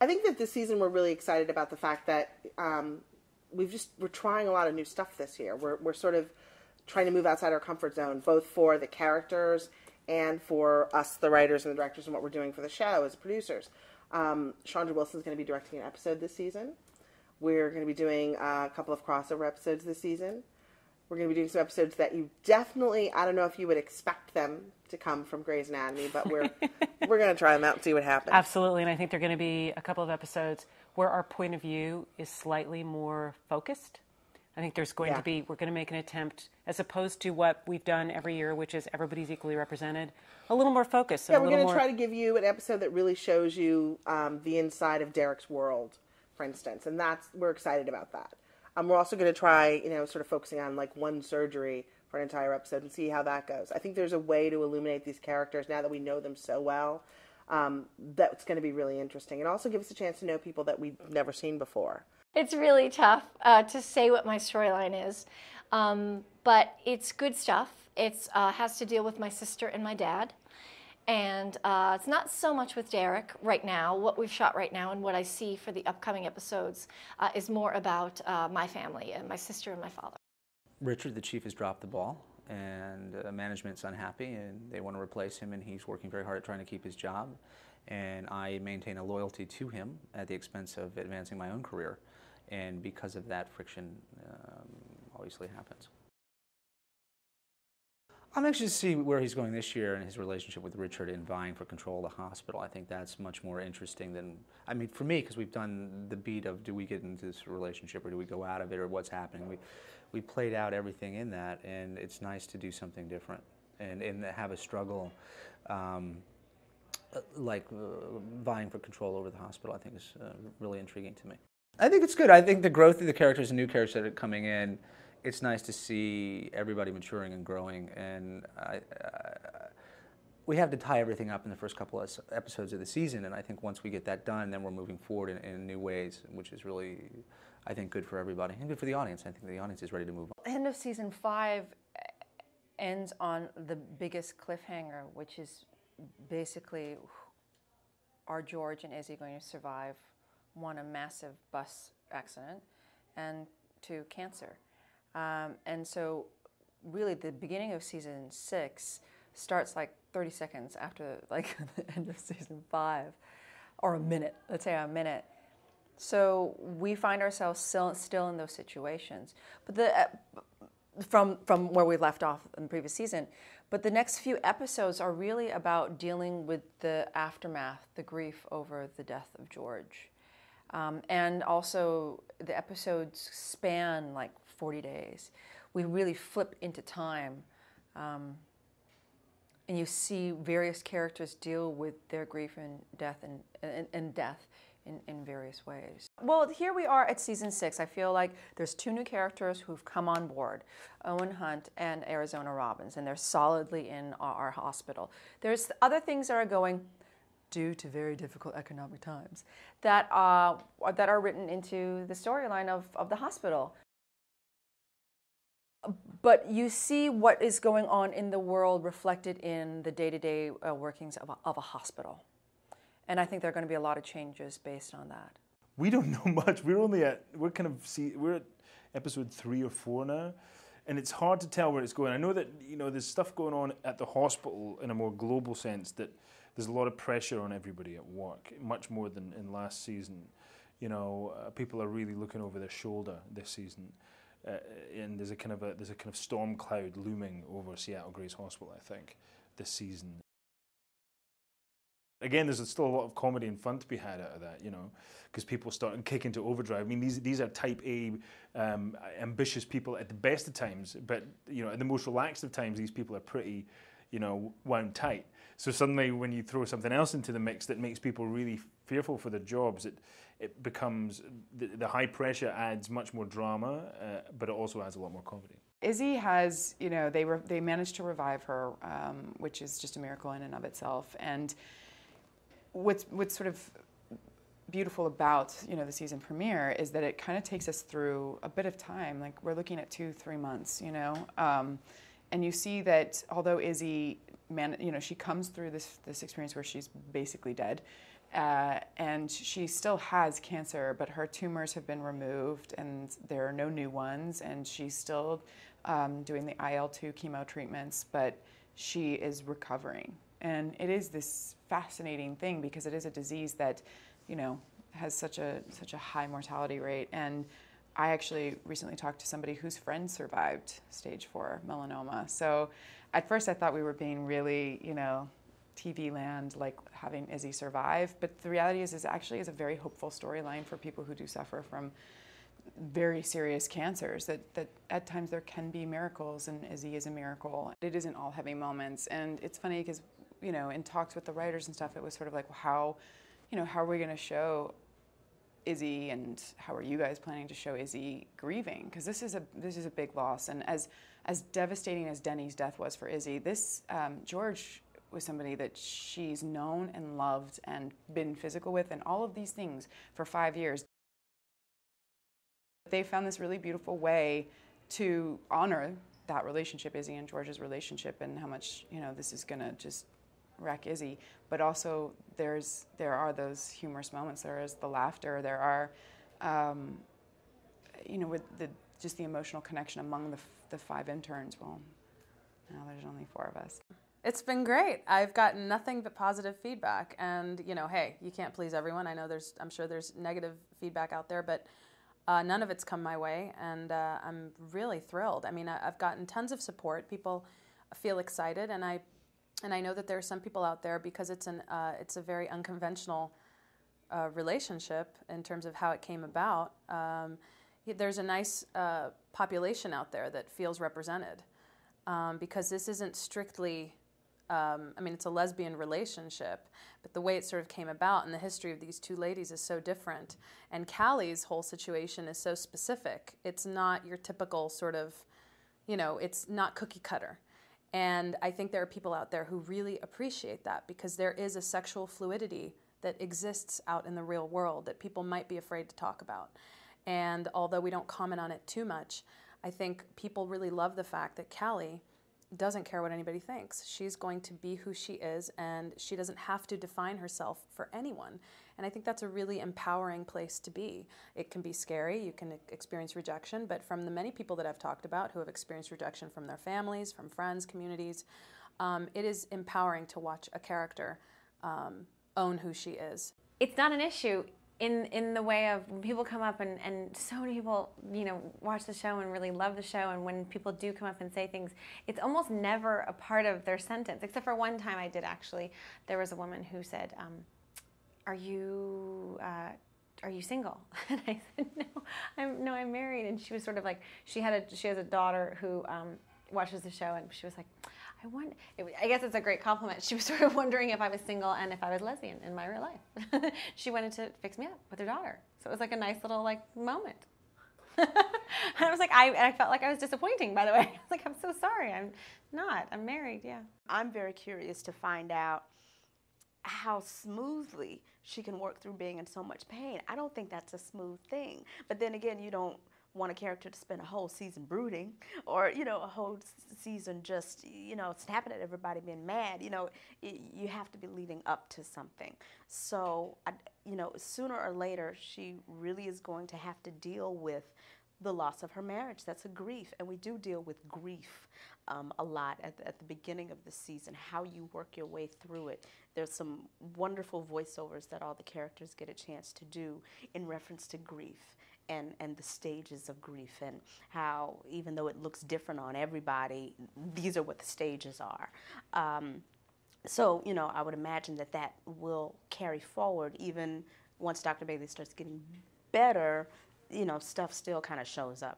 I think that this season we're really excited about the fact that we're trying a lot of new stuff this year. We're sort of trying to move outside our comfort zone, both for the characters and for us, the writers and the directors, and what we're doing for the show as producers. Chandra Wilson's going to be directing an episode this season. We're going to be doing a couple of crossover episodes this season. We're going to be doing some episodes that you definitely, I don't know if you would expect them to come from Grey's Anatomy, but we're going to try them out and see what happens. Absolutely, and I think they're going to be a couple of episodes where our point of view is slightly more focused. I think there's going to be, we're going to make an attempt, as opposed to what we've done every year, which is everybody's equally represented, a little more focused. Yeah, we're going to try to give you an episode that really shows you the inside of Derek's world, for instance, and we're excited about that. We're also going to try, sort of focusing on like one surgery for an entire episode and see how that goes. I think there's a way to illuminate these characters now that we know them so well. That's going to be really interesting, and also give us a chance to know people that we've never seen before. It's really tough to say what my storyline is, but it's good stuff. It has to deal with my sister and my dad. And it's not so much with Derek right now. What we've shot right now and what I see for the upcoming episodes is more about my family and my sister and my father. Richard, the chief, has dropped the ball, and management's unhappy, and they want to replace him, and he's working very hard at trying to keep his job. And I maintain a loyalty to him at the expense of advancing my own career. And because of that, friction obviously happens. I'm anxious to see where he's going this year and his relationship with Richard in vying for control of the hospital. I think that's much more interesting than, for me, because we've done the beat of do we get into this relationship or do we go out of it or what's happening. We played out everything in that, and it's nice to do something different and have a struggle vying for control over the hospital. I think is really intriguing to me. I think it's good. I think the growth of the characters and new characters that are coming in, it's nice to see everybody maturing and growing, and we have to tie everything up in the first couple of episodes of the season, and I think once we get that done, then we're moving forward in new ways, which is really, I think, good for everybody and good for the audience. I think the audience is ready to move on. End of season 5 ends on the biggest cliffhanger, which is basically, are George and Izzy going to survive, 1, a massive bus accident, and 2, cancer. And so really the beginning of season 6 starts like 30 seconds after the end of season 5, or a minute, let's say a minute. So we find ourselves still in those situations. But from where we left off in the previous season, but the next few episodes are really about dealing with the aftermath, the grief over the death of George. And also the episodes span like 40 days. We really flip into time, and you see various characters deal with their grief and death and death in various ways. Well, here we are at season 6. I feel like there's 2 new characters who've come on board, Owen Hunt and Arizona Robbins, and they're solidly in our hospital. There's other things that are going, due to very difficult economic times, that are written into the storyline of the hospital. But you see what is going on in the world reflected in the day-to-day workings of a hospital. And I think there are going to be a lot of changes based on that. We don't know much. We're at episode 3 or 4 now, and it's hard to tell where it's going. I know that there's stuff going on at the hospital in a more global sense, that there's a lot of pressure on everybody at work, much more than in last season. People are really looking over their shoulder this season. And there's a kind of storm cloud looming over Seattle Grace Hospital, I think, this season. Again, there's still a lot of comedy and fun to be had out of that, because people start and kick into overdrive. These are type A, ambitious people at the best of times, but at the most relaxed of times, these people are pretty, wound tight. So suddenly, when you throw something else into the mix that makes people really fearful for their jobs, it becomes, the high pressure adds much more drama, but it also adds a lot more comedy. Izzy has, they managed to revive her, which is just a miracle in and of itself. And what's sort of beautiful about, the season premiere is that it kind of takes us through a bit of time. Like, we're looking at 2-3 months, and you see that although Izzy, she comes through this experience where she's basically dead, And she still has cancer, but her tumors have been removed and there are no new ones, and she's still doing the IL-2 chemo treatments, but she is recovering. And it is this fascinating thing because it is a disease that, you know, has such a high mortality rate. And I actually recently talked to somebody whose friend survived stage 4 melanoma. So at first I thought we were being really, you know, TV land, like having Izzy survive. But the reality is actually is a very hopeful storyline for people who do suffer from very serious cancers, that at times there can be miracles, and Izzy is a miracle. It isn't all heavy moments. And it's funny because, you know, in talks with the writers and stuff, it was sort of like, well, how are we going to show Izzy, and how are you guys planning to show Izzy grieving? Because this is a big loss. And as devastating as Denny's death was for Izzy, this George was somebody that she's known and loved and been physical with and all of these things for 5 years. They found this really beautiful way to honor that relationship, Izzy and George's relationship, and how much, you know, this is going to just wreck Izzy. But also there are those humorous moments. There is the laughter. There are, you know, with just the emotional connection among the 5 interns. Well, now there's only 4 of us. It's been great. I've gotten nothing but positive feedback, and you know, hey, you can't please everyone. I'm sure there's negative feedback out there, but none of it's come my way, and I'm really thrilled. I mean, I've gotten tons of support. People feel excited, and I know that there are some people out there, because it's a very unconventional relationship in terms of how it came about. There's a nice population out there that feels represented, because this isn't strictly. I mean, it's a lesbian relationship, but the way it sort of came about and the history of these 2 ladies is so different. And Callie's whole situation is so specific. It's not your typical sort of, you know, it's not cookie cutter. And I think there are people out there who really appreciate that, because there is a sexual fluidity that exists out in the real world that people might be afraid to talk about. And although we don't comment on it too much, I think people really love the fact that Callie doesn't care what anybody thinks. She's going to be who she is, and she doesn't have to define herself for anyone. And I think that's a really empowering place to be. It can be scary, you can experience rejection, but from the many people that I've talked about who have experienced rejection from their families, from friends, communities, it is empowering to watch a character own who she is. It's not an issue in the way of when people come up and so many people, you know, watch the show and really love the show, and when people do come up and say things, it's almost never a part of their sentence, except for one time I did actually. There was a woman who said, are you single? And I said, no, I'm married. And she was sort of like, she has a daughter who watches the show, and she was like, I guess it's a great compliment. She was sort of wondering if I was single and if I was lesbian in my real life. She wanted to fix me up with her daughter. So it was like a nice little moment. And I was like, I felt like I was disappointing, by the way. I was like, I'm so sorry. I'm not. I'm married, yeah. I'm very curious to find out how smoothly she can work through being in so much pain. I don't think that's a smooth thing. But then again, you don't want a character to spend a whole season brooding, or, you know, a whole season just, you know, snapping at everybody, being mad. You know, you have to be leading up to something. So, you know, sooner or later, she really is going to have to deal with the loss of her marriage. That's a grief, and we do deal with grief a lot at the beginning of the season, how you work your way through it. There's some wonderful voiceovers that all the characters get a chance to do in reference to grief. And the stages of grief, and how, even though it looks different on everybody, these are what the stages are. So, you know, I would imagine that will carry forward even once Dr. Bailey starts getting better. You know, stuff still kind of shows up.